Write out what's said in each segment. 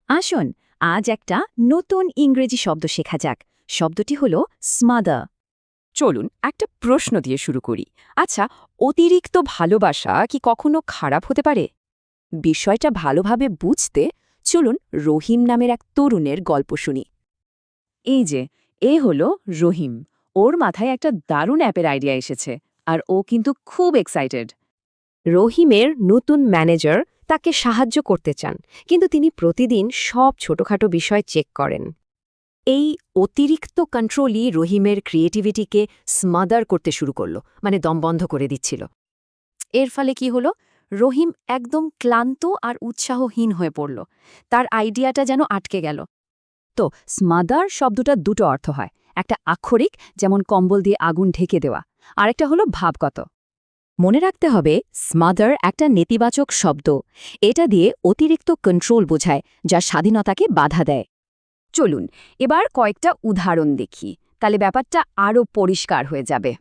আসুন আজ একটা নতুন ইংরেজি শব্দ শেখা যাক। শব্দটি হলো স্মাদার। চলুন একটা প্রশ্ন দিয়ে শুরু করি। আচ্ছা, অতিরিক্ত ভালোবাসা কি কখনো খারাপ হতে পারে? বিষয়টা ভালোভাবে বুঝতে চলুন রহিম নামের এক তরুণের গল্প শুনি। এই যে এ হলো রহিম। ওর মাথায় একটা দারুণ অ্যাপের আইডিয়া এসেছে আর ও কিন্তু খুব এক্সাইটেড। রহিমের নতুন ম্যানেজার তাকে সাহায্য করতে চান, কিন্তু তিনি প্রতিদিন সব ছোটখাটো বিষয় চেক করেন। এই অতিরিক্ত কন্ট্রোলই রহিমের ক্রিয়েটিভিটিকে স্মাদার করতে শুরু করলো, মানে দম বন্ধ করে দিচ্ছিল। এর ফলে কি হলো? রহিম একদম ক্লান্ত আর উৎসাহহীন হয়ে পড়ল। তার আইডিয়াটা যেন আটকে গেল। তো স্মাদার শব্দটা দুটো অর্থ হয়। একটা আক্ষরিক, যেমন কম্বল দিয়ে আগুন ঢেকে দেওয়া, আরেকটা হলো ভাবগত। মনে রাখতে হবে, স্মাদার একটা নেতিবাচক শব্দ। এটা দিয়ে অতিরিক্ত কন্ট্রোল বোঝায়, যা স্বাধীনতাকে বাধা দেয়। চলুন এবার কয়েকটা উদাহরণ দেখি, তাহলে ব্যাপারটা আরও পরিষ্কার হয়ে যাবে।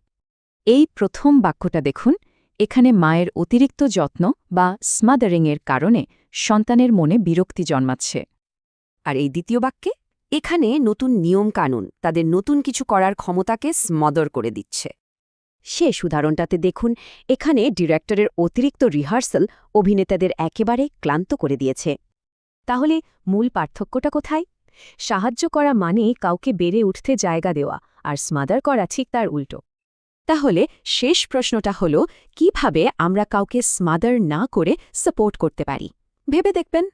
এই প্রথম বাক্যটা দেখুন। এখানে মায়ের অতিরিক্ত যত্ন বা স্মাদারিংয়ের কারণে সন্তানের মনে বিরক্তি জন্মাচ্ছে। আর এই দ্বিতীয় বাক্যে এখানে নতুন নিয়ম কানুন তাদের নতুন কিছু করার ক্ষমতাকে স্মদর করে দিচ্ছে। শেষ উদাহরণটাতে দেখুন, এখানে ডিরেক্টরের অতিরিক্ত রিহার্সাল অভিনেতাদের একেবারে ক্লান্ত করে দিয়েছে। তাহলে মূল পার্থক্যটা কোথায়? সাহায্য করা মানে কাউকে বেড়ে উঠতে জায়গা দেওয়া, আর স্মাদার করা ঠিক তার উল্টো। তাহলে শেষ প্রশ্নটা হলো, কিভাবে আমরা কাউকে স্মাদার না করে সাপোর্ট করতে পারি? ভেবে দেখবেন।